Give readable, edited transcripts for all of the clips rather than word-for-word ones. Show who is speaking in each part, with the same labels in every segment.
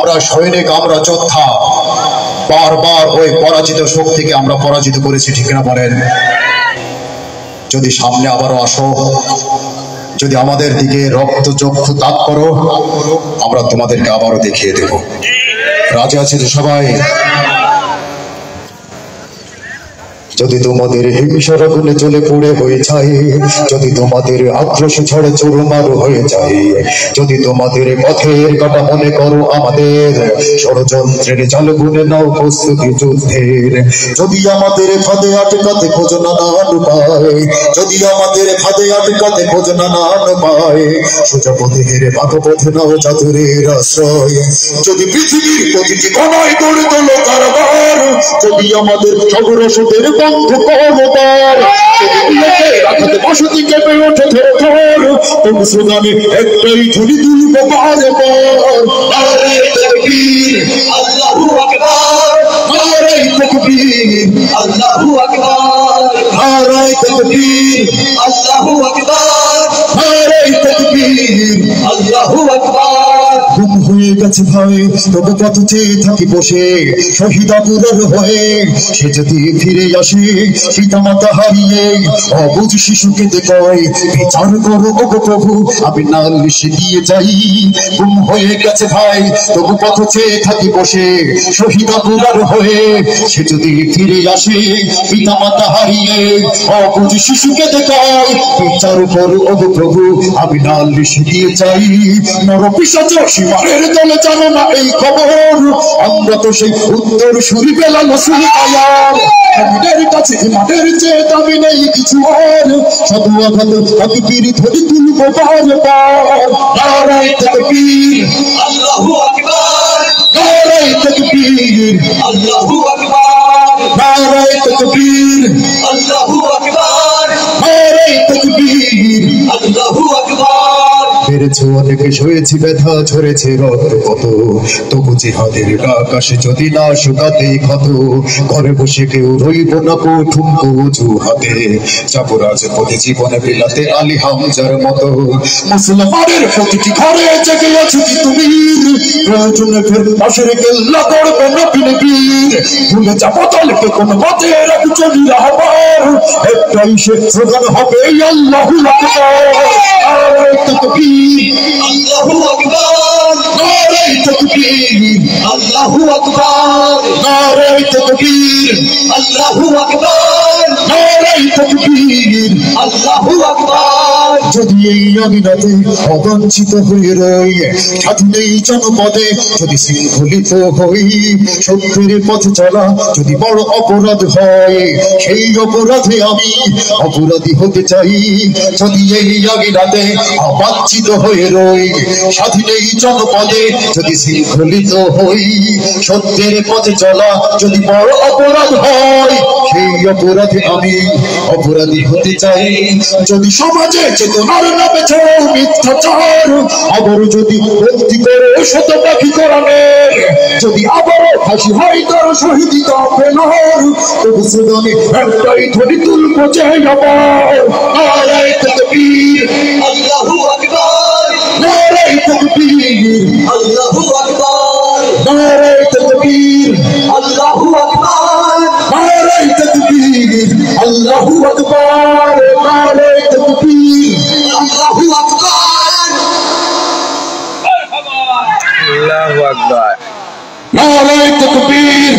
Speaker 1: আমরা সৈনিক, আমরা যোদ্ধা, বারবার ওই পরাজিত শক্তিকে আমরা পরাজিত করেছি, ঠিক না বলেন? যদি সামনে আবারও আসো, যদি আমাদের দিকে রক্ত চক্ষু তাক করো, আমরা তোমাদেরকে আবারও দেখিয়ে দেব। রাজি আছে যে সবাই? যদি তোমাদের হিংসার আগুনে জ্বলে পুড়ে হয়ে যায়, যদি তোমাদের আক্রোশ ঝড়ে চুরমার হয়ে যায়, যদি তোমাদের পথের কাটা মনে করো আমাদের ষড়যন্ত্রের জাল বুনে নাও প্রস্তুতি যুদ্ধের, যদি আমাদের ফাঁদে আটকাতে খোঁজো নানান উপায়, যদি আমাদের ফাঁদে আটকাতে খোঁজো নানান উপায়, সোজা পথে হেরে বাঁকা পথে নাও চাতুরের আশ্রয়, যদি পৃথিবীর প্রতিটি কোণায় গড়ে তোলো কারবার, যদি আমাদের সগরসদের বন্ধ করবার, রাখাতে বসতি কেঁপে ওঠে থর থর, তবু স্লোগানে একটাই ধ্বনি তুলব বারবার, নারায়ে তাকবীর আল্লাহু আকবার, নারায়ে তাকবীর আল্লাহু আকবার, নারায়ে তাকবীর আল্লাহু আকবার, নারায়ে তাকবীর আল্লাহু আকবার। ঘুম হয়ে গেছে ভাই, তবু পথ চেয়ে থাকি বসে শহীদ আবুদের হয়ে, সে যদি ফিরে আসে পিতা মাতা হারিয়ে, অবুঝ শিশুকে দেখায় বিচার করো ওগো প্রভু, আমি নালিশ দিয়ে যাই। ঘুম হয়ে গেছে ভাই, তবু পথ চেয়ে থাকি বসে শহীদ আবুদের হয়ে, সে যদি ফিরে আসে পিতা মাতা হারিয়ে, অবুঝ শিশুকে দেখায় বিচার করো ওগো প্রভু, আমি নালিশ দিয়ে যাই। নরপিশাচ সীমারের দলে জানো না এই খবর, আমরা তো সেই উত্তর সুরি পেলাম সুরি আয়ার, আমাদের কাছে মাঠের চেয়ে দামি নেই কিছু আর, সাধু আঘাত তাকবীর ধ্বনি তুলব বারবার, নারায়ে তাকবীর আল্লাহু আকবার, নারায়ে তাকবীর আল্লাহু আকবার, নারায়ে তাকবীর আল্লাহু আকবার, নারায়ে তাকবীর আল্লাহু আকবার। পেরেছে অনেক, সয়েছি ব্যথা, ঝরেছে রক্ত কত, তবু জিহাদের আকাশে যদি না শুকাতে ক্ষত, ঘরে বসে কেউ রইব না ঠুমকো অজু হাতে, যাবো রাজপথে জীবনে বিলাতে আলী হামজার মতো, মুসলমানের প্রতিটি ঘরে জেগে আছো কি তুমি, প্রয়োজনে ফের পাশের কেল্লা করবে না বীর, ভুলে যাবো দলকে কোন পথে রাখছো নিরাহবার, একটাই সে স্লোগান হবে আল্লাহু আকবার, নারায়ে তাকবীর আল্লাহু আকবার, নারায়ে তাকবীর আল্লাহু আকবার, নারায়ে তাকবীর আল্লাহু আকবার, নারায়ে তাকবীর আল্লাহু আকবার। যদি এই আমিনাতে অবঞ্চিত হয়ে রই, স্বাধীন জনপদে যদি শৃঙ্খলিত হই, সত্যের পথে চলা যদি বড় অপরাধ হয়, সেই অপরাধে আমি অপরাধী হতে চাই। যদি এই আমিনাতে অবাঞ্ছিত হয়ে রই, স্বাধীন জনপদে যদি শৃঙ্খলিত হই, সত্যের পথে চলা যদি বড় অপরাধ হয়, সেই অপরাধে আমি অপরাধী হতে চাই। যদি সমাজে চেতনার নামে ছড়ো মিথ্যাচার, আবার যদি ভক্তি করে শত পাখি কোরআনের, যদি আবারও ফাঁসি হয় তার শহীদি কাফেলার, তবু স্লোগানে একটাই ধ্বনি তুলব যে আবার, নারায়ে তাকবীর আল্লাহু আকবার, নারায়ে তাকবীর আল্লাহু আকবার, নারায়ে তাকবীর আল্লাহু আকবার, নারায়ে তাকবীর আল্লাহু আকবার, নারায়ে তাকবীর আল্লাহু আকবার,
Speaker 2: আল্লাহু আকবার,
Speaker 1: নারায়ে তাকবীর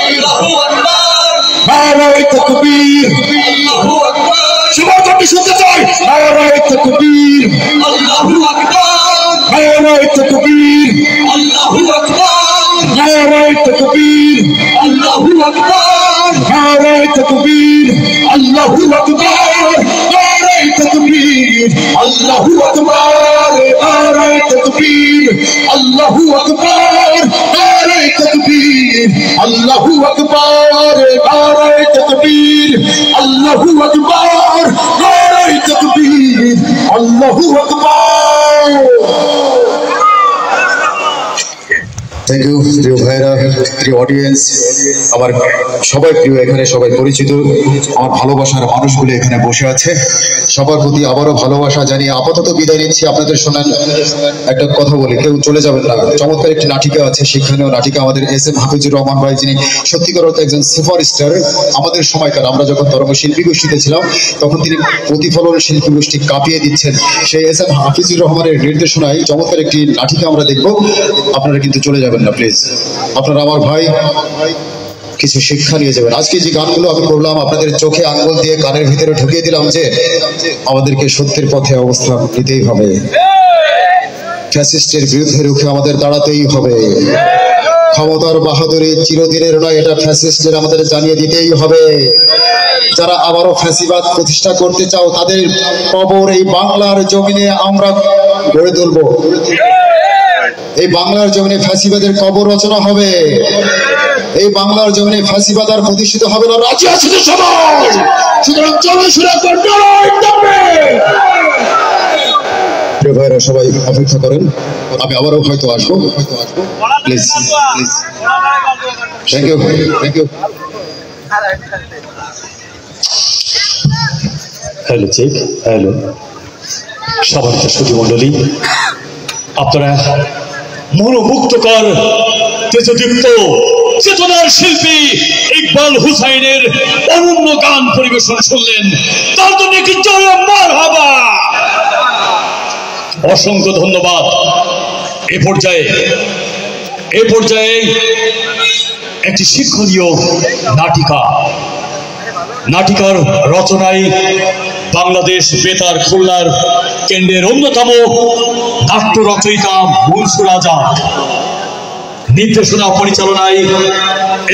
Speaker 2: আল্লাহু আকবার,
Speaker 1: নারায়ে তাকবীর
Speaker 2: আল্লাহু আকবার,
Speaker 1: সবাই আমি শুনতে চাই, নারায়ে তাকবীর
Speaker 2: আল্লাহু আকবার,
Speaker 1: নারায়ে তাকবীর
Speaker 2: আল্লাহু আকবার,
Speaker 1: নারায়ে তাকবীর
Speaker 2: আল্লাহু আকবার,
Speaker 1: নারায়ে তাকবীর আল্লাহু আকবার, নারায়ে তাকবীর আল্লাহু আকবার, নারায়ে তাকবীর আল্লাহু আকবার, নারায়ে তাকবীর আল্লাহু আকবার, নারায়ে তাকবীর আল্লাহু আকবার, নারায়ে তাকবীর আল্লাহু আকবার। থ্যাংক ইউ প্রিয় ভাইরা, প্রিয় অডিয়েন্স, আমার সবাই প্রিয়, এখানে সবাই পরিচিত, আমার ভালোবাসার মানুষগুলো এখানে বসে আছে, সবার প্রতি আবারও ভালোবাসা জানিয়ে আপাতত বিদায় নিচ্ছি। আপনাদের শোনান একটা কথা বলি, কেউ চলে যাবেন না। চমৎকার একটি নাটিকা আছে, সেখানেও নাটিকা আমাদের SM হাফিজুর রহমান ভাই, যিনি সত্যিকার অর্থে একজন সুপারস্টার। আমাদের সময়কার আমরা যখন তরঙ্গ শিল্পী গোষ্ঠীতে ছিলাম তখন তিনি প্রতিফলন শিল্পী গোষ্ঠী কাঁপিয়ে দিচ্ছেন। সেই SM হাফিজুর রহমানের নির্দেশনায় চমৎকার একটি নাটিকা আমরা দেখব। আপনারা কিন্তু চলে যাবেন না প্লিজ, আপনারা আমার ভাই, কিছু শিক্ষা নিয়ে যাবেন। আজকে যে গানগুলো আমি করলাম আপনাদের চোখে আঙ্গুল দিয়ে কানের ভিতরে ঢুকিয়ে দিলাম যে আমাদেরকে সত্যের পথে অবস্থান নিতেই হবে, ফ্যাসিস্টের বিরুদ্ধে রুখে আমাদের দাঁড়াতেই হবে। ক্ষমতার বাহাদুরি চিরদিনের নয়, এটা ফ্যাসিস্টের আমাদের জানিয়ে দিতেই হবে। যারা আবারও ফ্যাসিবাদ প্রতিষ্ঠা করতে চাও তাদের কবর এই বাংলার জমিনে আমরা গড়ে তুলব। এই বাংলার জমিনে ফ্যাসিবাদের কবর রচনা হবে। এই বাংলার জমিনে ফ্যাসিবাদ আর প্রতিষ্ঠিত হবে না। রাজি আছে তো সবাই? সুতরাং চলো শুরু করতে হবে। প্রিয় ভাইরা, সবাই অপেক্ষা করেন, আমি আবারও হয়তো আসবো। Please please, thank you thank you.
Speaker 3: Hello check, hello সবাইকে সুধী মণ্ডলী, আপনারা মনোমুগ্ধকর তেজদীপ্ত চেতনার শিল্পী ইকবাল হুসাইনের অনন্য গান পরিবেশন শুনলেন। তার জন্য কি জোরে মারহাবা। অসংখ্য ধন্যবাদ। এ পর্যায়ে একটি শিক্ষণীয় নাটিকার রচনায় বাংলাদেশ বেতার খুলনার কেন্দ্রের অন্যতম নাট্য রচয়িতা মনসুর আজাদ, নির্দেশনা পরিচালনায়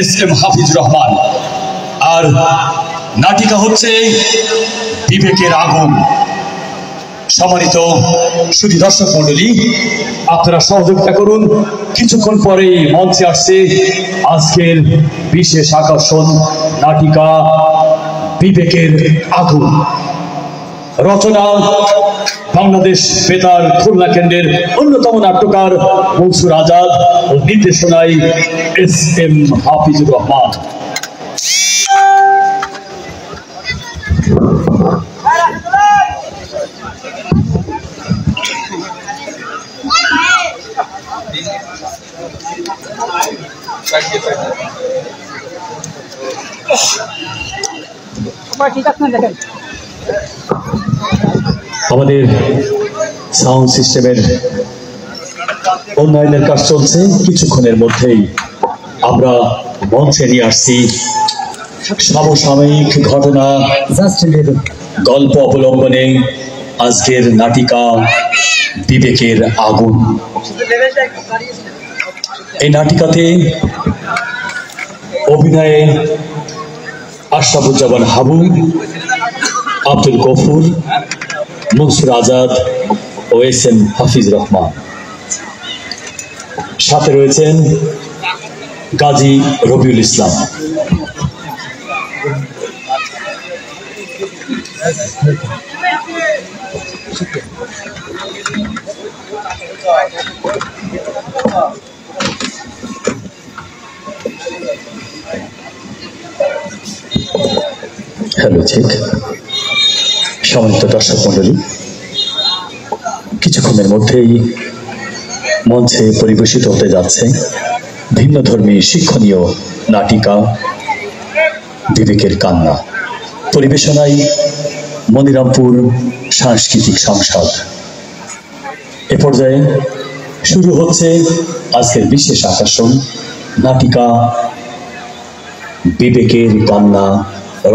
Speaker 3: SM হাফিজুর রহমান। আর নাটিকা হচ্ছে বিবেকের আগুন। সম্মানিত সুধী দর্শক মণ্ডলী, আপনারা সহযোগিতা করুন। কিছুক্ষণ পরেই মঞ্চে আসছে আজকের বিশেষ আকর্ষণ, নাটিকা বিবেকের আগুন। রচনা বাংলাদেশ বেতার খুলনা কেন্দ্রের অন্যতম নাট্যকার মনসুর আজাদ ও নির্দেশনায় SM হাফিজুর রহমান। আমাদের সাউন্ড সিস্টেমের উন্নয়নের কাজ চলছে। কিছুক্ষণের মধ্যেই আমরা মঞ্চে নিয়ে আসছি সমসাময়িক ঘটনা গল্প অবলম্বনে আজকের নাটিকা বিবেকের আগুন। এই নাটিকাতে অভিনয়ে আশরাফুজ্জামান হাবু, আব্দুল গফুর, মনসুর আজাদ ও SM হাফিজ রহমান। সাথে রয়েছেন গাজী রবিউল ইসলাম। হ্যালো চেক, সম্মানিত দর্শক মণ্ডলী, কিছুক্ষণের মধ্যেই মঞ্চে পরিবেশিত হতে যাচ্ছে ভিন্নধর্মী শিক্ষণীয় নাটিকা বিবেকের কান্না। পরিবেশনায় মনিরামপুর সাংস্কৃতিক সংসদ। এ পর্যায়ে শুরু হচ্ছে আজকের বিশেষ আকর্ষণ, নাটিকা বিবেকের কান্না,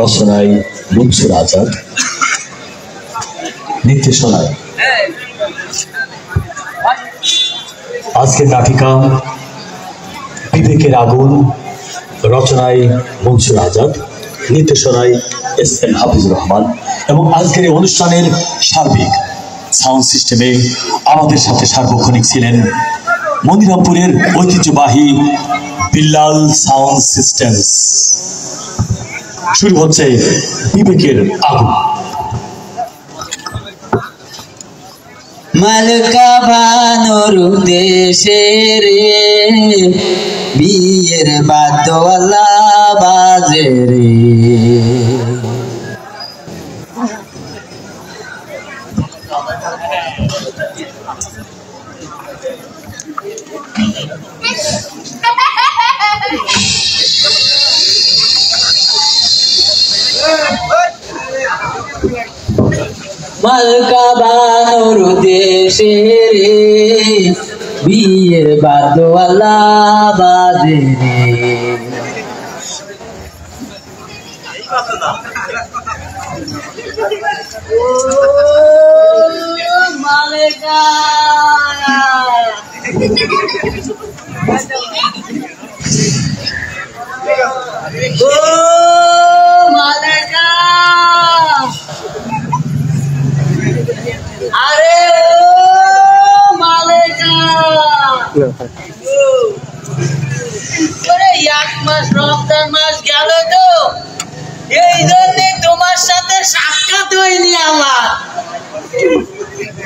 Speaker 3: রচনায় মনসুর আজাদ, নির্দেশনায় আজকের নাটিকা বিবেকের আগুন, রচনায় মনসুর আজাদ, নির্দেশনায় SM হাফিজুর রহমান। এবং আজকের এই অনুষ্ঠানের সার্বিক সাউন্ড সিস্টেমে আমাদের সাথে সার্বক্ষণিক ছিলেন মনিরামপুরের ঐতিহ্যবাহী বিল্লাল সাউন্ড সিস্টেম। শুরু হচ্ছে বিবেকের আগুন।
Speaker 4: মালকা বানর দেশে রে বিয়ের বাদ্যওয়ালা বাজে রে মালকা বানর দেশে রে বিয়ের বাদ্যওয়ালা বাজে রে মালকা মালকা আরে ও মালকা এক মাস রমজান মাস গেল তো এই জন্যে তোমার সাথে সাক্ষাৎ হয়নি আমার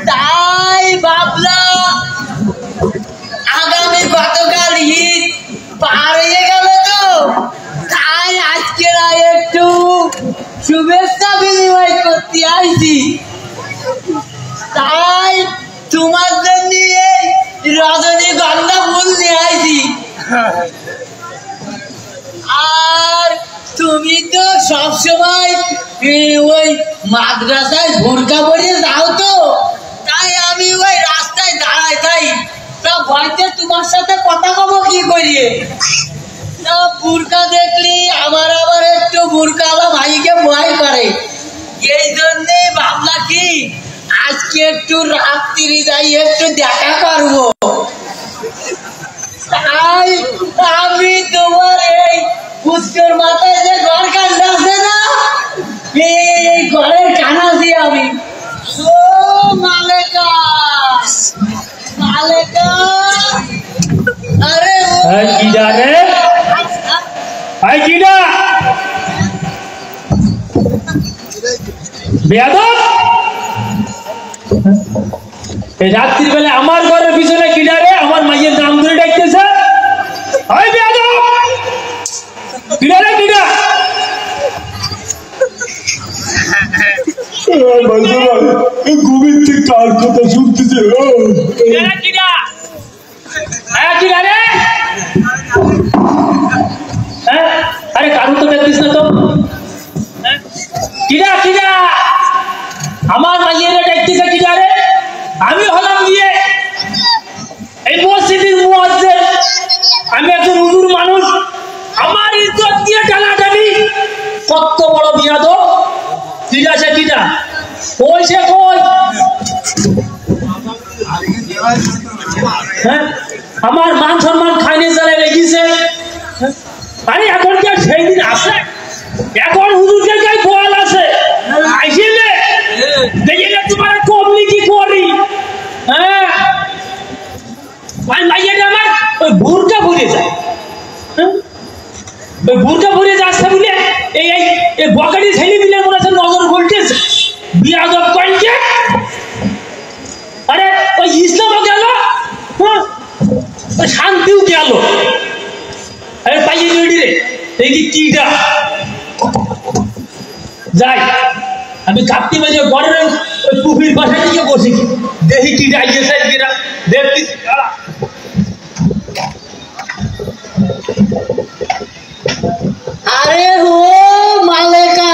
Speaker 4: তাই ভাবলাম আগামী গতকাল ঈদ পার হয়ে গেল তো তাই আজকে একটু শুভেচ্ছা বিনিময় করতে আসছি তাই তোমার জন্য রজনীগন্ধা ফুল নিয়ে আসি আর তুমি তো সবসময় ওই মাদ্রাসায় বোরকা পরে যাও তো তাই আমি ওই রাস্তায় দাঁড়াই তাই তা ভয়তে তোমার সাথে কথা কব কি করিয়ে তা বোরকা দেখলি আমার আবার একটু বোরকাওয়ালা ভাইকে ভয় করে এই জন্যে ভাবলা কি আজকে একটু রাত্রি যাই একটু দেখা করবো তাই আমি তোমার এই পুষ্কর মাথায় যে ঘর কান্না আছে না এই ঘরের কানা দিয়ে আমি ও মালেকা মালেকা আরে
Speaker 5: কিডা রে আই কিডা বেয়াদব এই রাত্রির বেলা আমার ঘরের পিছনে কিডা রে আমার মাইয়ের নাম ধরে ডাকতেছে ওই বেয়াদব কিডা রে কিডা
Speaker 3: গোবিন্দ থেকে কার কথা শুনতেছে
Speaker 5: কিডা কিডা রে আরে কারণ তো দেখতিস না তো কিডা কিডা আমার মাইয়ের ডাকতেছে কিডা রে আমি হলাম গিয়ে এই মসজিদের মুয়াজ্জিন আমি একজন হুজুর মানুষ আমার ইজ্জত দিয়ে টানাটানি কত বড় বিয়াদব কিডা সে কিডা কই সে কই আমার মান সম্মান খাইনে জ্বালায় রেখেছে আরে এখন কি সেই দিন আছে এখন হুজুরদের গায়ে গোয়াল আছে আইছিলে দেখিলে তোমার কমলি কি করি হ্যাঁ মাইয়াটা আমার ওই বুরকা ভরে যায় ওই বুরকা ভরে যাচ্ছে বলে এই এই বকাটি ছেলে দিলে মনে হচ্ছে নজর ভুলতেছে বিয়াদব কইছে আরে ওই ইসলামও গেল হ্যাঁ ওই শান্তিও গেল আরে পাইয়ে রেডি রে এই কিটা যাই আমি কাপ্তি মাঝে ঘরের ওই পুকুরির পাশে গিয়ে বসি দেখি কি যাইছে কিনা দেখতেছি
Speaker 4: আরে ও মালেকা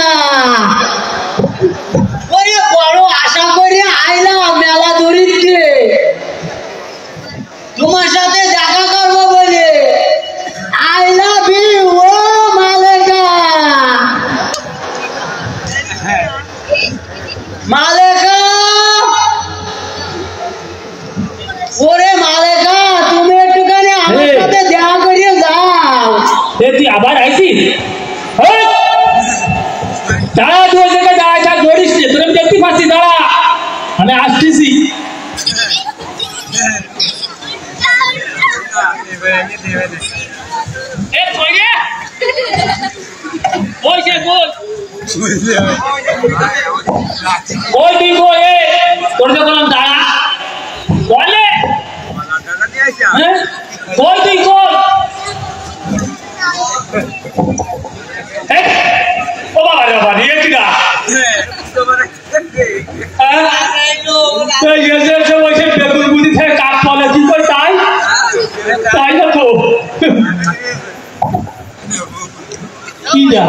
Speaker 4: ওরে বড় আশা করে আইলাম মেলা দরিদ্রে তোমার সাথে দেখা করবো বলে আই লাভ ইউ ও মালেকা মালেকা ওরে মালেকা তুমি একটুখানি আমার সাথে দেখা করিয়ে যাও
Speaker 5: তুই আবার আইসিস দাঁড়া তুই জায়গায় দাঁড়া ধরিস নে তোর আমি দেখতে পাচ্ছি দাঁড়া আমি আসতেছি তোর যখন দাঁড়া হ্যাঁ কই তুই কই ও বাবা রে বাবা রে কিরা এই যে ওই বেগুন গুলি থেকে কাপ ফলে কি কই তাই তাই না তো কিরা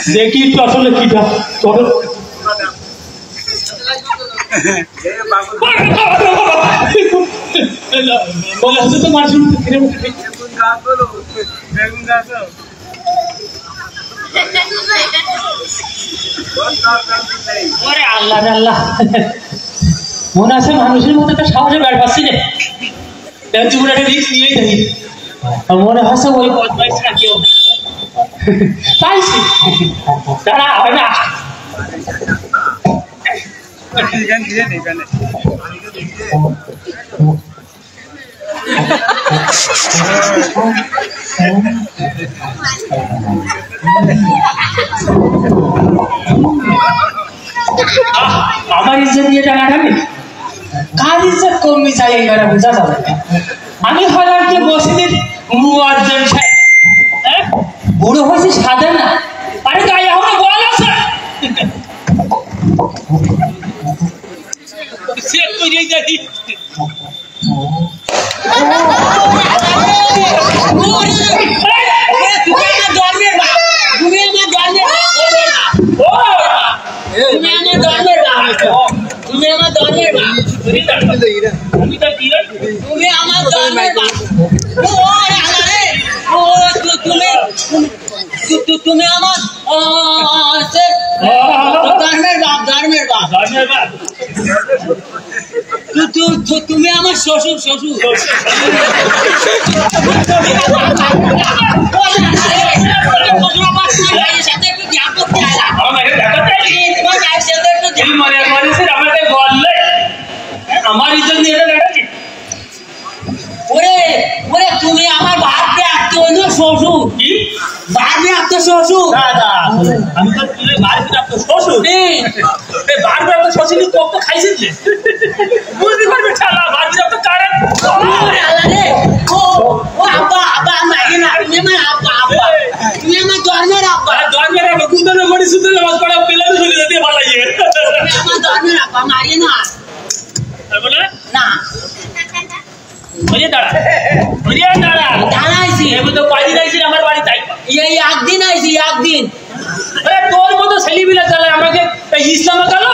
Speaker 5: দেখি তো আসলে কিটা চলো বলে হচ্ছে তো মানুষ ওরে আল্লাহ রে আল্লাহ মনে আছে মানুষের মধ্যে একটা সাহসে বেড় পাচ্ছি রে জীবনে একটা রিস্ক নিয়েই থাকি মনে হচ্ছে ওই বদমাইশ না কেউ পাইছি তারা হয় না আমার ইজ্জত নিয়ে টানাটানি কার ইজ্জত কমে যায় এবার বোঝা যাবে না আমি হলাম যে মসজিদের মুয়াজ্জিন সাহেব বুড়ো হয়েছে সাদা না আরে গায়ে এখনো বল আছে সেট করে যাই
Speaker 4: তুমি আমার তুমি আমার শ্বশুর শ্বশুর সাথে একটু জ্ঞান করতে
Speaker 5: আমার ইজ্জত নিয়ে
Speaker 4: ওরে ওরে তুমি আমার বাপকে আঁকতে হইল শ্বশুর বাপকে আঁকতে শ্বশুর
Speaker 5: দাদা আমি তো তুই বাড়িতে আঁকতে শ্বশুর বাড়িতে আঁকতে শ্বশুর কত খাইছিস বুঝতে পারবি ঠালা বাড়িতে আঁকতে কারেন
Speaker 4: ও আব্বা আব্বা মাইকে না তুমি আমার আব্বা আব্বা তুমি আমার জন্মের আব্বা
Speaker 5: জন্মের আব্বা কুন্দরে মরি সুন্দর নামাজ পড়া পেলাম শুনে যেতে ভালো লাগে
Speaker 4: তুমি আমার জন্মের আব্বা মারি না
Speaker 5: বলে
Speaker 4: না
Speaker 5: ওরে দাঁড়া
Speaker 4: দাঁড়াইছি
Speaker 5: এবার তো কয়দিন আইছিস আমার বাড়ি তাই
Speaker 4: এই একদিন আইছি একদিন
Speaker 5: তোর মতো ছেলেপিলা চালায় আমাকে ইসলামে গেল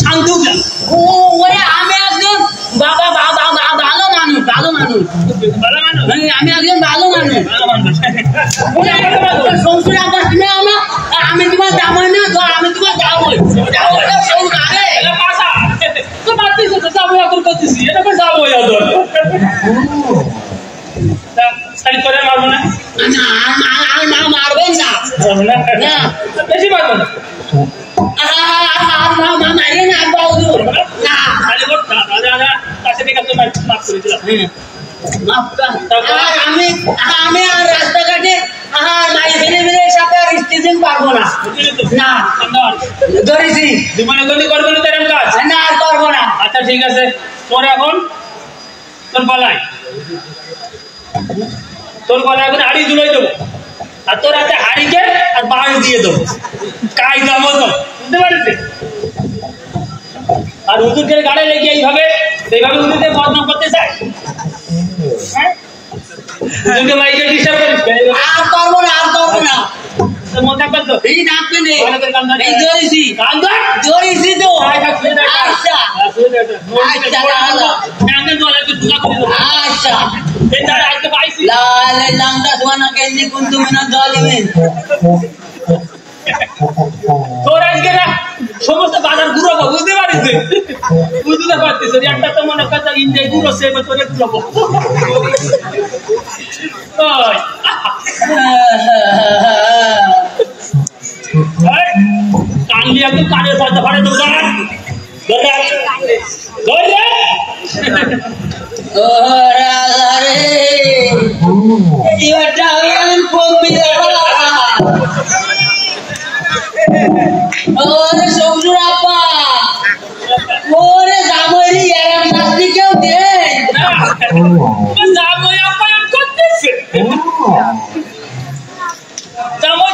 Speaker 5: শান্তিও গেল
Speaker 4: ও ওরে আমি একজন বাবা বাবা ভালো মানুষ ভালো মানুষ আমি একজন ভালো মানুষ সংসারে আবার তুমি আমার আমি তোমার দামাই না তো আমি তোমার দামাই দামাইটা শোন আরে
Speaker 5: পাশা তো মারতিস তো যাবো এখন করতেছি এটা করে যাবো ইয়াদর সারি করে মারবো না
Speaker 4: না মারবেন না না
Speaker 5: বেশি মারবো না
Speaker 4: মারিয়ে না বাবু না
Speaker 5: খালি বল দাদা কাছে থেকে তো মাফ করে দিলাম
Speaker 4: আমি আর রাস্তাঘাটে সাথে স্টেশন পারবো না না ধরেছি
Speaker 5: জীবনে গতি করবে না তেরম কাজ
Speaker 4: না আর করবো না
Speaker 5: আচ্ছা ঠিক আছে তোর এখন তোর গলায় এখন হাড়ি ঝুলাই দেবো আর তোর হাতে হাড়িকে আর বাঁশ দিয়ে দেবো কায়দা মতো বুঝতে পারিস আর হুজুরকে গাড়ি লেগে এইভাবে হুজুরকে বদনাম করতে চায় হুজুরকে মাইকে ডিস্টার্ব করিস
Speaker 4: আর করবো না
Speaker 5: মজা করতো
Speaker 4: এই ডাকবে নেই
Speaker 5: এই
Speaker 4: ধরেছি ধরেছি তো আচ্ছা আচ্ছা লাংটা সোনা কেন্দ্রে কুন্তু মিনা জলিমেন
Speaker 5: তোর আজকে না সমস্ত বাজার ঘুরাবো বুঝতে পারিস বুঝতে পারতিস একটা তো মনে কথা ইন্ডিয়া ঘুরো সে তোরে ঘুরাবো কান লিয়া তো কানের পর্দা ফাড়ে তো
Speaker 4: শ্বশুর আপা ওরে জামাইরি এরম শাস্তি কেউ দেয়
Speaker 5: জামাই আপ্যায়ন করতেছে জামাই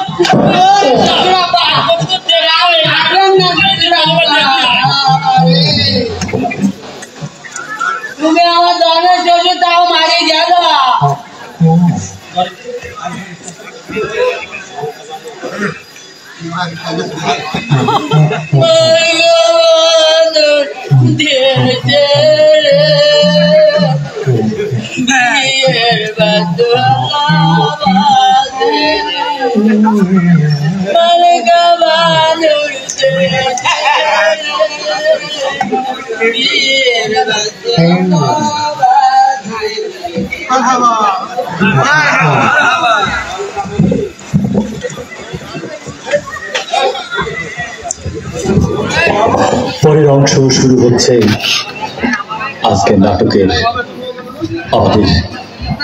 Speaker 4: তুমি আমার জানো শ্বশুর তাও মারি গেল
Speaker 3: পরের অংশ শুরু হচ্ছে আজকের নাটকের আমাদের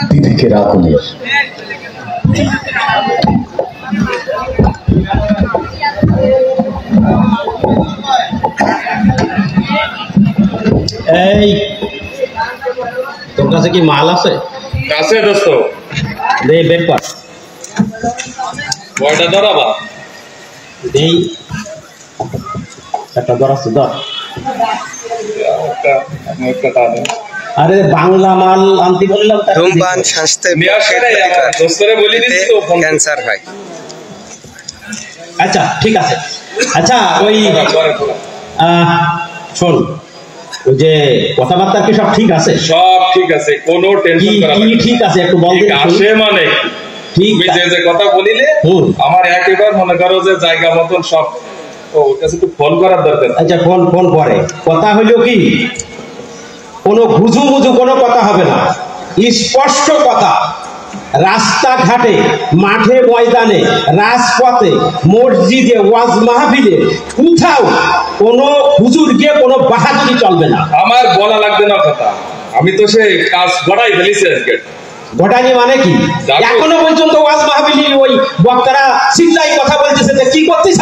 Speaker 3: বিবেকের আগুনের।
Speaker 6: এই তোর কাছে কি মাল আছে?
Speaker 7: কাছে দোস্ত
Speaker 6: দে ব্যাপার
Speaker 7: কয়টা ধরাবা?
Speaker 6: দেই একটা ধরাচ্ছে ধর। আরে বাংলা মাল আনতে বললাম
Speaker 8: ধূমপান স্বাস্থ্যে
Speaker 7: দোস্তরে বলি দিস তো ফোন
Speaker 8: ক্যান্সার হয়।
Speaker 6: আচ্ছা ঠিক আছে। আচ্ছা ওই শোন ওই যে কথাবার্তা কি সব ঠিক আছে?
Speaker 7: সব ঠিক আছে, কোনো টেনশন করা
Speaker 6: কি ঠিক আছে একটু বল
Speaker 7: ঠিক আছে মানে
Speaker 6: ঠিক
Speaker 7: তুমি যে কথা বলিলে আমার একেবারে মনে করো যে জায়গা মতন সব ওর কাছে একটু ফোন করার দরকার।
Speaker 6: আচ্ছা ফোন ফোন করে কথা হইলো কি কোনো গুজু মুজু কোনো কথা হবে না, স্পষ্ট কথা। রাস্তাঘাটে মাঠে ময়দানে রাজপথে মসজিদে ওয়াজ মাহফিলে কোথাও কোনো হুজুর গিয়ে কোনো বাহাদুরি চলবে না।
Speaker 7: আমার বলা লাগবে না কথা, আমি তো সে কাজ গড়াই ফেলিছি আজকে।
Speaker 6: ঘটানি মানে কি? এখনো পর্যন্ত ওয়াজ মাহফিলে ওই বক্তারা চিল্লাই কথা বলতেছে যে কি করতেছ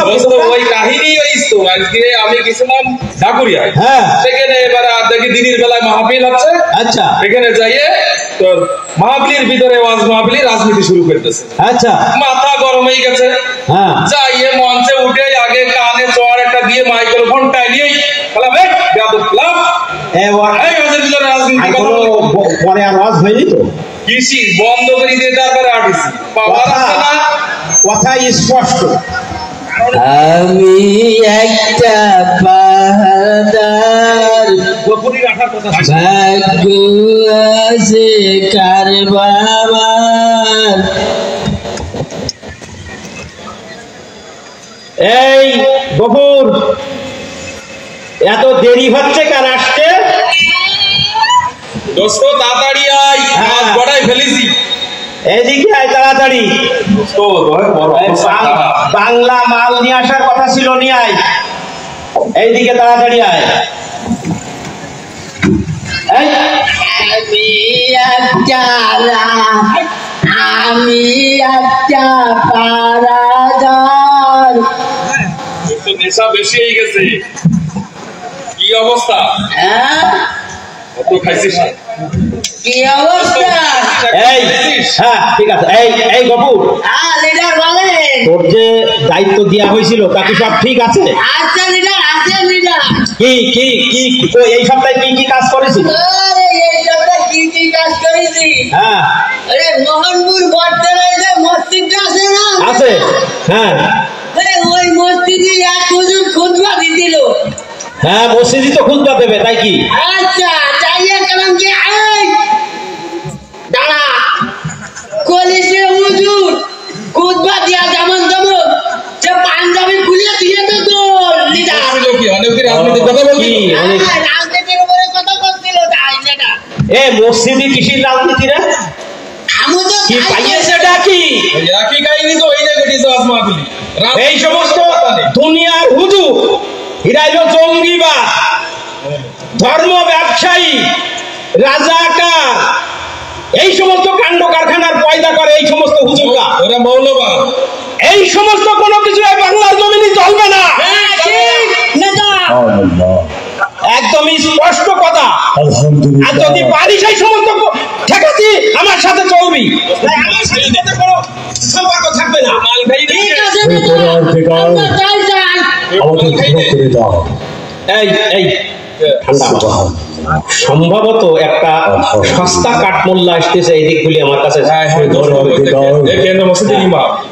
Speaker 7: ওই কাহিনী হইতো আজকে আমি গেছিলাম ঢাকুরিয়ায়।
Speaker 6: হ্যাঁ
Speaker 7: সেখানে এবার দেখি দিনের বেলায় মাহফিল হচ্ছে।
Speaker 6: আচ্ছা
Speaker 7: এখানে যাইয়ে তোর মাহফিলের ভিতরে ওয়াজ মাহফিলি রাজনীতি শুরু করতেছে।
Speaker 6: আচ্ছা
Speaker 7: মাথা গরম হয়ে গেছে।
Speaker 6: হ্যাঁ
Speaker 7: যাইয়ে মঞ্চে উঠে আগে কানে চড় একটা দিয়ে মাইক্রোফোন টাইলিয়েই বললাম এই বেয়াদব লাভ এই ওয়াজের ভিতরে রাজনীতি
Speaker 6: কোনো পরে আর ওয়াজ হয়নি তো
Speaker 7: কৃষি বন্ধ করে দিয়ে তারপরে আটিছি পাওয়ার আছে না।
Speaker 6: কথা স্পষ্ট।
Speaker 4: আমি একটা পাহাদার ভাগ্য আছে কার বাবার।
Speaker 6: এই গফুর এত দেরি হচ্ছে কেন আসতে?
Speaker 7: দোস্ত তাড়াতাড়ি আয়, কাজ গড়াই ফেলেছি।
Speaker 6: এদিকে আয় তাড়াতাড়ি। বাংলা মাল নিয়ে আসার কথা ছিল, নিয়ে আয়। এইদিকে তাড়াতাড়ি আয়।
Speaker 4: আমি একটা পাহাদার।
Speaker 7: নেশা বেশি হয়ে গেছে, কি অবস্থা? কত খাইছিস?
Speaker 4: কি অবস্থা?
Speaker 6: এই হ্যাঁ ঠিক আছে। এই এই গফুর
Speaker 4: লিডার বলেন
Speaker 6: তোর যে দায়িত্ব দেওয়া হয়েছিল তা কি সব ঠিক আছে?
Speaker 4: আচ্ছা লিডার আছে লিডার।
Speaker 6: কি কি কি এই সপ্তাহে কি কি কাজ করেছিস?
Speaker 4: এই সপ্তাহে কি কি কাজ করেছি?
Speaker 6: হ্যাঁ
Speaker 4: আরে মোহনপুর বটতলায় যে মসজিদটা আছে না?
Speaker 6: আছে হ্যাঁ।
Speaker 4: আরে ওই মসজিদে এক হুজুর খুতবা দিছিল।
Speaker 6: হ্যাঁ মসজিদই তো খুতবা দেবে তাই কি?
Speaker 4: আচ্ছা যাইয়া কেমন কি এই দাঁড়া কলিসে হুজুর খুতবা দিয়া যেমন তেমন যে পাঞ্জাবি খুলে দিয়ে তো তোর লিডার
Speaker 7: কি অনেক রাজনীতির কথা বলছি?
Speaker 4: রাজনীতির উপরে কথা বলছিল তাই সেটা।
Speaker 6: এ মসজিদে কিসের রাজনীতি রে?
Speaker 4: আমি তো
Speaker 6: কি পাইয়েছে ডাকি?
Speaker 7: একই কাহিনী তো এই জায়গায় দিছে ওয়াজ মাহফিলি।
Speaker 6: এই সমস্ত দুনিয়ার হুজুর হিরাইল জঙ্গিবাদ, ধর্ম ব্যবসায়ী, রাজাকার, এই সমস্ত কাণ্ড কারখানার পয়দা করে এই সমস্ত হুজুররা।
Speaker 7: ওরা মৌলবাদ।
Speaker 6: এই সমস্ত কোনো কিছু এই বাংলার জমিনে চলবে না।
Speaker 4: নেতা
Speaker 6: একদমই স্পষ্ট কথা। আর
Speaker 3: আলহামদুলিল্লাহ
Speaker 6: যদি পারিস এই সমস্ত ঠেকাচ্ছি আমার সাথে চলবি, আমার সাথে তোদের কোনো সম্পর্ক থাকবে না।
Speaker 4: ঠিক আছে
Speaker 3: হে পরওয়ারদিগার,
Speaker 4: আমরা যাই যাই।
Speaker 3: আমাদের ক্ষমা করে দাও।
Speaker 6: এই এই ঠান্ডা হ। সম্ভবত একটা সস্তা কাঠমোল্লা আসতেছে এই দিকগুলি আমার কাছে।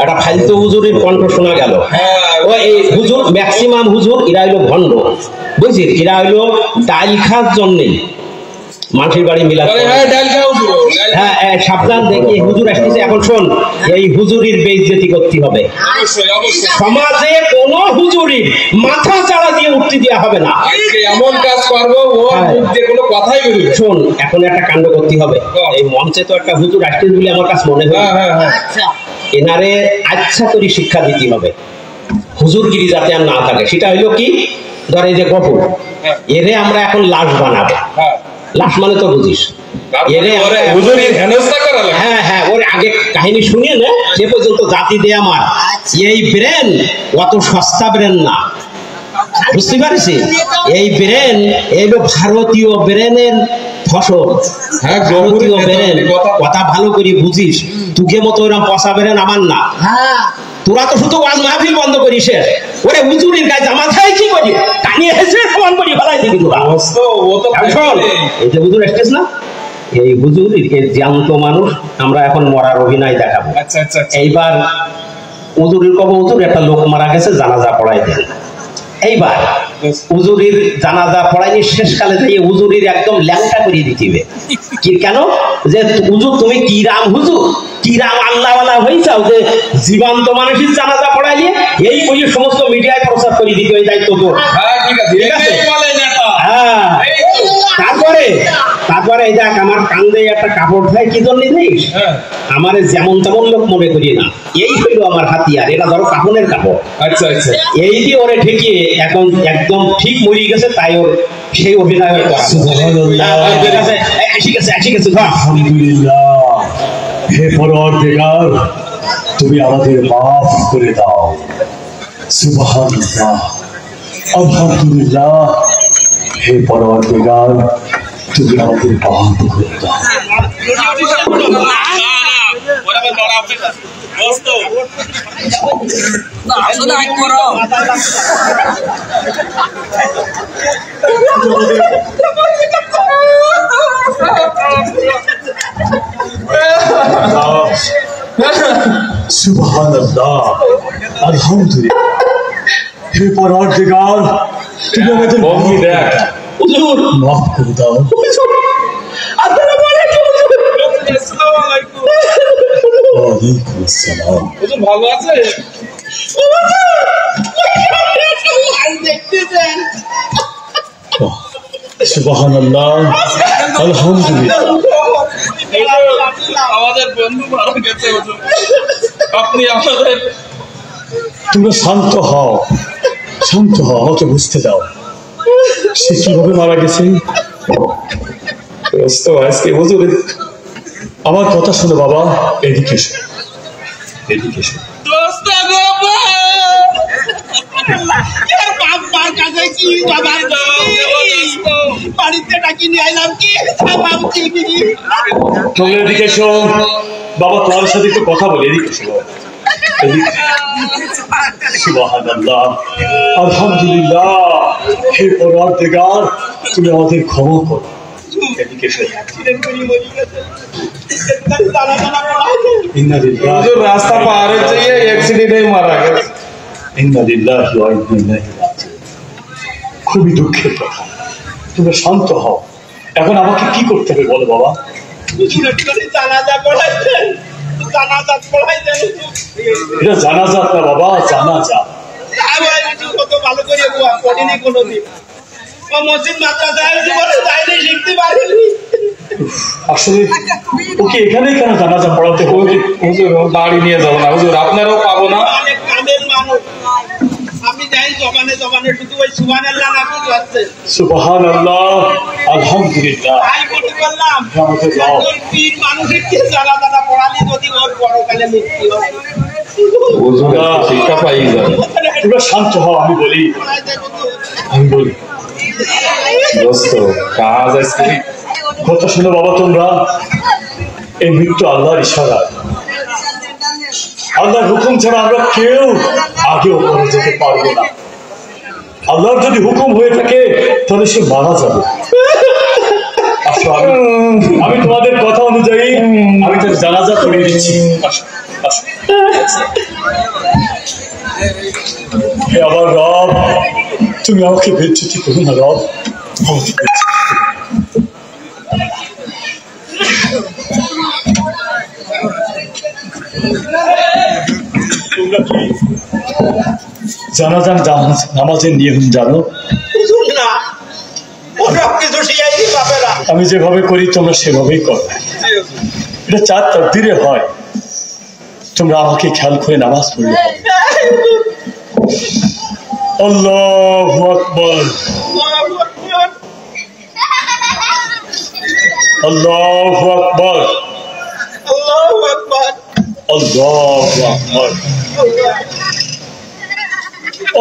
Speaker 6: একটা ফালতু হুজুরের কণ্ঠ শোনা গেল। ও এই হুজুর ম্যাক্সিমাম হুজুর এরা হইলো ভণ্ড, বুঝছিস? এরা হইলো ডাইল খাওয়ার জন্যেই মাটির বাড়ি মিলা। হ্যাঁ সাবধান, দেখি হুজুর আসতেছে। এখন শোন, এই হুজুরির বেইজ্জতি করতে হবে। সমাজে কোন হুজুরির মাথা চাড়া দিয়ে উঠতে দেওয়া হবে না।
Speaker 7: এমন কাজ করবো ও কোনো কথাই বলবে।
Speaker 6: শোন, এখন একটা কাণ্ড করতে হবে। এই মঞ্চে তো একটা হুজুর আসতেছে বলে আমার কাছে মনে হয়।
Speaker 4: আচ্ছা
Speaker 6: এনারে আচ্ছা করে শিক্ষা দিতে হবে, হুজুরগিরি যাতে আর না থাকে। সেটা হইলো কি, ধর এই যে গফুর, এরে আমরা এখন লাশ বানাবো। লাশ মানে তো বুঝিস, এরে হ্যাঁ হ্যাঁ, ওর আগে কাহিনী শুনিয়ে নে, সে পর্যন্ত জাতি দে আমার। এই ব্রেন অত সস্তা ব্রেন না, বুঝতে পারছি? এই ব্রেন এইলো ভারতীয় ব্রেনের ফসল। ভারতীয় ব্রেন, কথা ভালো করে বুঝিস। তুকে মতো এরকম পচা ব্রেন আমার না।
Speaker 4: হ্যাঁ
Speaker 6: তোরা তো শুধু ওয়াজ মাহফিল বন্ধ করিস, ওরে হুজুরির গায়ে জামা খাই কি করি, টানিয়ে এসে সমান করি ফেলাই দিবি তোরা। এই যে হুজুর আসছিস না, এই হুজুর এর জ্যান্ত মানুষ, আমরা এখন মরার অভিনয় দেখাবো। এইবার হুজুরের কব, হুজুর একটা লোক মারা গেছে, জানাজা পড়াই দেন। এইবার হুজুরির জানাজা পড়াইনি, শেষকালে যাই হুজুরির একদম ল্যাংটা করিয়ে দিতে। কি কেন? যে হুজুর তুমি কি রাম হুজুর, কি রাম আল্লাহওয়ালা হয়েছাও যে জীবন্ত মানুষের জানাজা পড়াইলে এই বইয়ে সমস্ত মিডিয়ায় প্রচার করে দিতে, ওই দায়িত্ব তো। হ্যাঁ, তারপরে এই দেখ আমার কান্দে একটা কাপড় দেয়, কি জন্য দিস? আমার যেমন তেমন লোক মনে করি না, এই হইল আমার হাতিয়ার। এটা ধরো কাপড়ের কাপড়।
Speaker 7: আচ্ছা আচ্ছা,
Speaker 6: এই দিয়ে ওরে ঠেকিয়ে এখন একদম ঠিক মরিয়ে গেছে, তাই ওর সেই অভিনয়
Speaker 3: আলহামদুলিল্লাহ। হে পরওয়ারদিগার, তুমি আমাদের মাফ করে দাও। সুবহানাল্লাহ, আলহামদুলিল্লাহ। হে পরওয়ারদিগার, তুমি আমাদের মাফ করে দাও। সুবহানাল্লাহ, আলহামদুলিল্লাহ। হে পরওয়ারদিগার, তুমি আমাদের মাফ করে দাও। ওয়ালাইকুম আসসালাম।
Speaker 7: ভালো আছে?
Speaker 3: সুবহানাল্লাহ, আলহামদুলিল্লাহ।
Speaker 7: আমাদের বন্ধু মারা গেছে, আপনি আমাদের।
Speaker 3: তোমরা শান্ত হও, শান্ত হও, আমাকে বুঝতে দাও সে কিভাবে মারা গেছে। আজকে হুজুর আমার কথা শোনো বাবা, এদিকে এসো, এদিকে এসো। তোমরা এদিকে এসো বাবা, তোমার সাথে একটু কথা বলি। এদিকে এসো বাবা, এদিকে। সুবহানাল্লাহ, আলহামদুলিল্লাহ। হে পরওয়ারদিগার, তুমি আমাদের ক্ষমা করো। এদিকে এসো। ইন্না লিল্লাহি,
Speaker 7: রাস্তা পার হচ্ছে, অ্যাক্সিডেন্টে মারা গেছে।
Speaker 3: ইন্না লিল্লাহি ওয়া ইন্না ইলাইহি রাজিউন। খুবই দুঃখের কথা। তোমরা শান্ত হও। এখন আমাকে কি করতে হবে বলো বাবা? এটা জানাজা না বাবা, জানাজা।
Speaker 6: ভালো করে কোনোদিন মসজিদ মাদ্রাসায় জীবনে যাইনি, শিখতে পারিনি।
Speaker 3: আসলে ওকে এখানেই কেন জানাজা পড়াতে হবে?
Speaker 7: হুজুর বাড়ি নিয়ে যাবো না হুজুর, আপনারও পাবো না।
Speaker 6: অনেক কামের মানুষ, আমি যাই জবানে জবানে শুধু ওই সুবহানাল্লাহ না কি করছে।
Speaker 3: সুবহানাল্লাহ, আলহামদুলিল্লাহ।
Speaker 6: তাই বলতে পারলাম
Speaker 3: আমাকে দাও।
Speaker 6: পীর মানুষের কি জানাজাটা পড়ালি যদি ওর পরকালে মুক্তি হয়।
Speaker 7: হুজুর শিক্ষা পাই যাবে।
Speaker 3: তোমরা শান্ত হও, আমি বলি, আমি বলি।
Speaker 7: দোস্ত কাজ আজকে
Speaker 3: কথা শুনো বাবা, তোমরা এই মৃত্যু আল্লাহর ইশারা। আল্লাহর হুকুম ছাড়া আমরা কেউ আগেও করে যেতে পারবো না। আল্লাহর যদি হুকুম হয়ে থাকে তাহলে সে মারা যাবে। আসো, আমি তোমাদের কথা অনুযায়ী আমি তার জানাজা করিয়ে দিচ্ছি। আসো, আসো। হে আমার রব, তুমি আমাকে বেজ্জতি করো না রব, আমাকে বেজ্জতি করো। তোমরা কি জানাজান নামাজের নিয়ম জানো? আমি যেভাবে করি তোমরা সেভাবেই করবে। এটা 4 তাকদীরে হয়। তোমরা আমাকে খেয়াল করে নামাজ পড়লে আল্লাহু আকবার, আল্লাহু আকবার, আল্লাহু আকবার,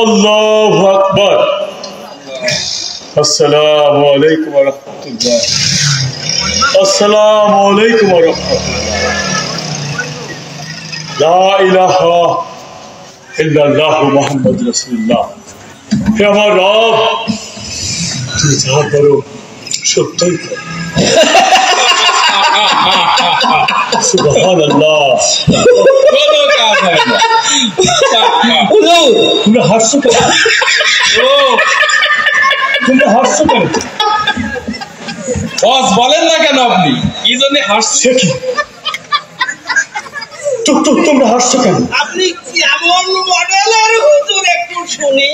Speaker 3: আল্লাহু আকবার। আসসালামু আলাইকুম ওয়া রাহমাতুল্লাহ, আসসালামু আলাইকুম ওয়া রাহমাতুল্লাহ। লা ইলাহা ইল্লাল্লাহ মুহাম্মাদুর রাসূলুল্লাহ। হে আমার রব, তুমি যা করো সত্যই করো। সুবহানাল্লাহ। তোমরা হাসছো কেন? তোমরা হাসছো কেন?
Speaker 7: বস বলেন না কেন আপনি কি জন্য হাসছে?
Speaker 3: কি তোমরা হাসছো কেন?
Speaker 5: আপনি কেমন মডেলের হুজুর একটু শুনি?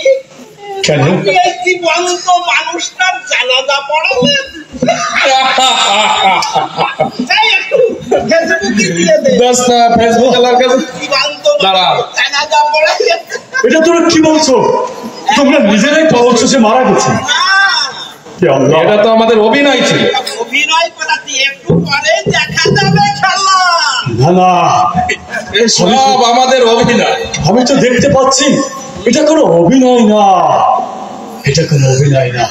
Speaker 3: কেন?
Speaker 5: এই জীবন্ত মানুষটার জানাজা পড়ালেন। এই একটু ফেসবুকে দিয়ে দে।
Speaker 7: দোস্ত ফেসবুক চালার কাছে
Speaker 5: জীবন্ত
Speaker 7: দাঁড়া।
Speaker 5: জানাজা পড়ালেন।
Speaker 3: এটা তোমরা কি বলছো? তোমরা নিজেরাই বলছো সে মারা গেছে। হে আল্লাহ,
Speaker 7: এটা তো আমাদের অভিনয় ছিল।
Speaker 5: অভিনয় করাতে একটু পরে দেখা যাবে খেলা।
Speaker 3: না না,
Speaker 7: সব আমাদের অভিনয়।
Speaker 3: আমি তো দেখতে পাচ্ছি এটা কোনো অভিনয় না, এটা কোনো অভিনয় না।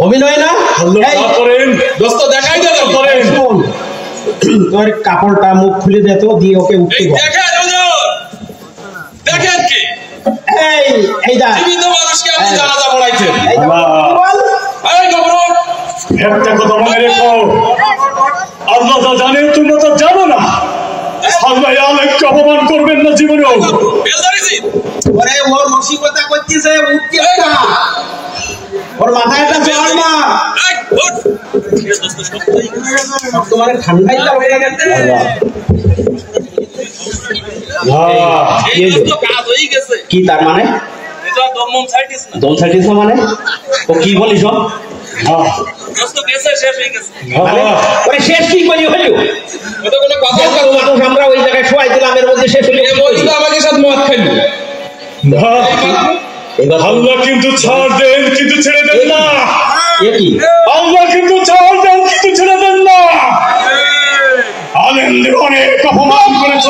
Speaker 6: অভিনয় না?
Speaker 3: আল্লাহ
Speaker 6: এই,
Speaker 3: যা করেন
Speaker 7: দোস্ত দেখাই দেন
Speaker 3: করেন।
Speaker 6: শোন, তোর কাপড়টা মুখ খুলে দে তো, দিয়ে ওকে উঠতে বল।
Speaker 7: দেখেন হুজুর, দেখেন কি
Speaker 6: এই দা
Speaker 7: জীবিত মানুষকে আপনি জানাজা পড়াইছেন।
Speaker 3: আল্লাহ,
Speaker 7: এই খবর
Speaker 3: একটা কথা মনে রেখো, আল্লাহ যা জানে তোমরা তো জানো না। আল্লাহ আলেমকে অপমান করবেন না জীবনেও।
Speaker 5: ওরে ওর রসিকতা করতেছে, উঠতে না।
Speaker 6: ওর মাথায় একটা জল মা, তোমার ঠান্ডাই তো হয়ে গেছে। কি তার মানে? দম সাইটিস মানে? ও কি বলিস? মানে ওরে শেষ কি করি হলো? আমরা ওই জায়গায় শোয়াই দিলাম, এর মধ্যে শেষ হলো।
Speaker 7: আমাকে সাথে মদ খাইল।
Speaker 3: আল্লাহ কিন্তু ছাড় দেন, কিন্তু ছেড়ে দেন না।
Speaker 6: কি
Speaker 3: আল্লাহ কিন্তু ছাড় দেন, কিন্তু ছেড়ে দেন না। আলেমদের অনেক অপমান করেছ।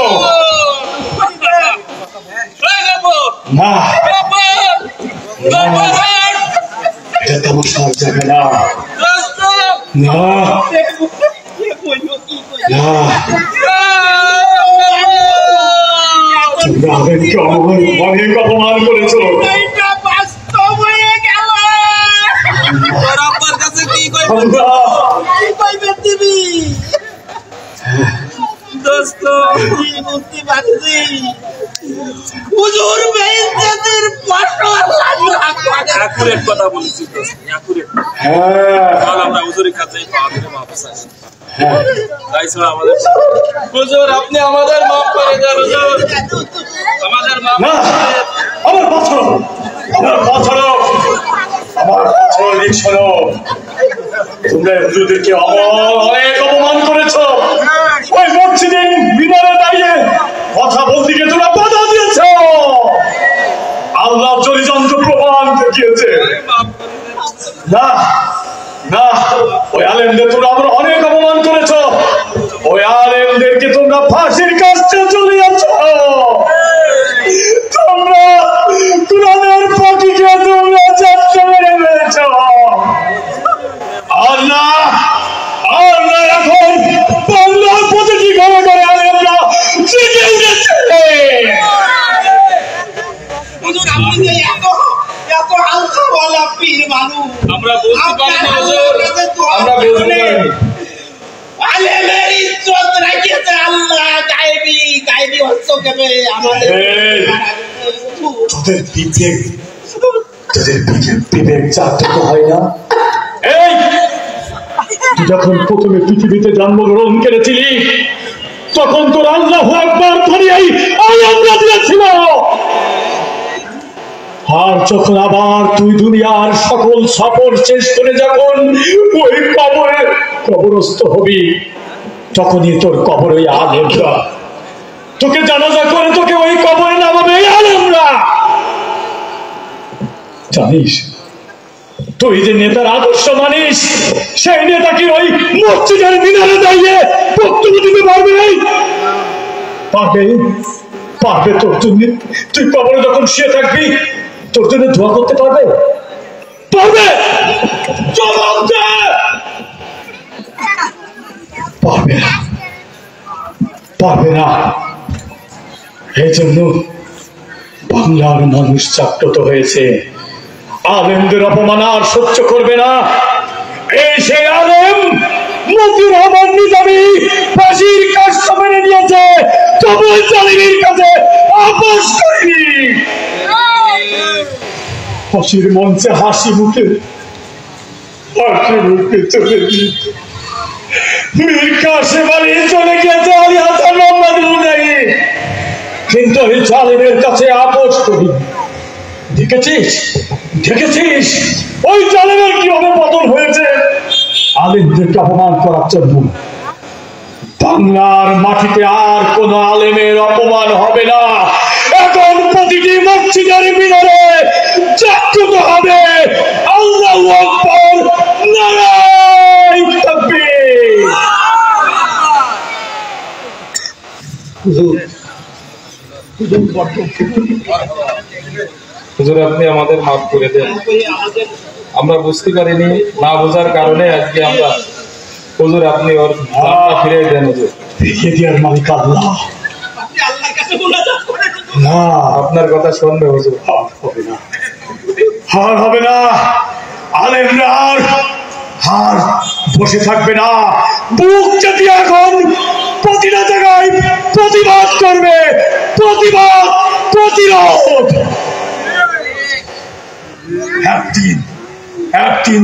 Speaker 3: না, এটা তো আমার সব জায়গা না। না না, তোমরা আমাদেরকে অনেক অপমান করেছ।
Speaker 5: বাস্তব হয়ে গেল। দোস্ত বুঝতে পারছি হুজুর বেইজ্জতের
Speaker 7: অ্যাকুরেট কথা বলেছি দোস্ত, অ্যাকুরেট। চল আমরা হুজুরের কাছে পাওয়ার মাপ চাই। তাই স্যার আমাদের হুজুর আপনি আমাদের মাফ করে দেন হুজুর, আমাদের মাফ
Speaker 3: না, আমার পাছড়ো, আমার পাছড়ো, আমার পাছড়ো দিক শোনো। তোমরা হুজুরদেরকে অনেক অপমান করেছ। ওই মসজিদে মিনারে দাঁড়িয়ে কথা বলতে গিয়ে তোমরা বাধা দিয়েছ। আল্লাহ চরিযন্ত্র প্রমাণ দেখিয়েছে। না না, ওই আলেমদের তোমরা আমরা অনেক অপমান করেছ। ওই আলেমদেরকে তোমরা ফাঁসির কাছে চলিয়েছ। তোমরা কোরআনের পাখিকে তোমরা চেষ্টা মেরে ফেলেছ।
Speaker 2: মানুষ
Speaker 7: আমরা বলতে পারিনি হুজুর, আমরা বলতে পারিনি।
Speaker 2: আলেমের ইজ্জত রাখিয়েছে আল্লাহ। গায়েবী হস্তক্ষেপে আমাদের
Speaker 3: তোদের বিবেক জাগ্রত হয় না? এই তুই যখন প্রথমে পৃথিবীতে জন্মগ্রহণ করেছিলি তখন তোর আল্লাহু আকবার ধরিয়াই আমরা দিয়েছিল। আর যখন আবার তুই দুনিয়ার সকল সফর শেষ করে যখন ওই কবরস্থ হবি, তখনই তোর কবর ওই আলেমরা তোকে জানাজা করে তোকে ওই কবরে নামাবে আলেমরা। জানিস তুই যে নেতার আদর্শ মানিস, সেই নেতা কি ওই মসজিদের মিনারে দাঁড়িয়ে বক্তব্য দিতে পারবে? পারবে তোর জন্য? তুই কবরে যখন শুয়ে থাকবি তোর জন্য দোয়া করতে পারবে? পারবে না। এই জন্য বাংলার মানুষ জাগ্রত হয়েছে। আলেমদের অপমান আর সহ্য করবে না। এই সেই আলেম মতিউর রহমান নিজামী ফাঁসির কাজ মেনে নিয়েছে, তবু জালিমের কাছে আপোষ করেনি। ফাঁসির মঞ্চে হাসি মুখে চলে গিয়েছে মীর কাসেম আলী, চলে গিয়েছে আলী হাসান মোহাম্মদ, কিন্তু এই জালিমের কাছে আপোষ করি। দেখেছিস ওই জালিমের কিভাবে পতন হয়েছে? আলেমদেরকে অপমান করার জন্য। বাংলার মাটিতে আর কোন আলেমের অপমান হবে না। এখন প্রতিটি মসজিদের মিনারে জাগ্রত হবে আল্লাহু আকবার, নারায়ে তাকবীর।
Speaker 7: হুজুর আপনি আমাদের মাফ করে দেন, আমরা বুঝতে পারিনি, না বোঝার কারণে আজকে আমরা। হুজুর আপনি ওর দামটা ফিরে দেন। হুজুর
Speaker 3: ফিরিয়ে দেওয়ার মালিক আল্লাহ। না,
Speaker 7: আপনার কথা শুনবে হুজুর।
Speaker 3: হার হবে না। আলেমরা আর বসে থাকবে না। বুক চাপিয়ে এখন প্রতিটা জায়গায় প্রতিবাদ করবে। প্রতিরোধ। একদিন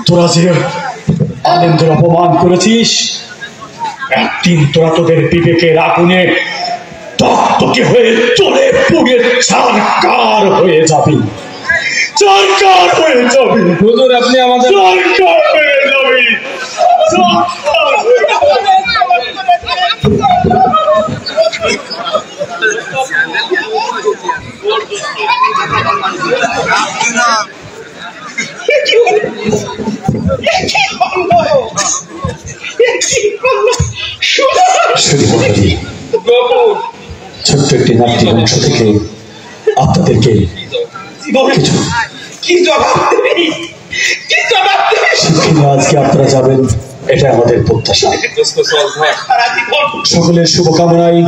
Speaker 3: তোরা যে আলেমদের অপমান করেছিস, একদিন তোরা তোদের বিবেকের আগুনে তকতকে হয়ে চলে পুড়ে ছারকার হয়ে যাবি।
Speaker 7: হুজুর আপনি আমাদের
Speaker 3: ছোট্ট একটি নাট্য অংশ থেকে আপনাদেরকে শিক্ষিত আজকে আপনারা যাবেন, এটা আমাদের প্রত্যাশা। সকলের শুভকামনায়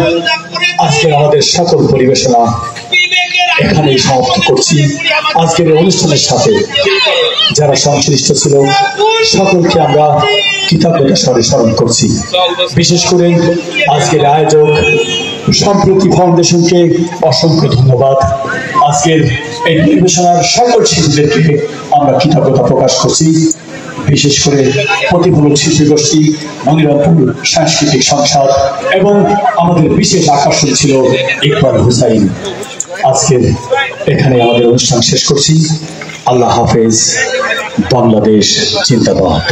Speaker 3: আজকে আমাদের সকল পরিবেশনা এখানেই সমাপ্ত করছি। আজকের অনুষ্ঠানের সাথে যারা সংশ্লিষ্ট ছিল সকলকে আমরা কৃতজ্ঞতা স্বরে স্মরণ করছি। বিশেষ করে আজকের আয়োজক সম্প্রতি ফাউন্ডেশনকে অসংখ্য ধন্যবাদ। আজকের এই পরিবেশনার সকল শিল্পীদেরকে আমরা কৃতজ্ঞতা প্রকাশ করছি। বিশেষ করে প্রতিফলন শিল্পী গোষ্ঠী, মনিরামপুর সাংস্কৃতিক সংসদ এবং আমাদের বিশেষ আকর্ষণ ছিল ইকবাল হুসাইন। আজকের এখানে আমাদের অনুষ্ঠান শেষ করছি। আল্লাহ হাফেজ। বাংলাদেশ জিন্দাবাদ।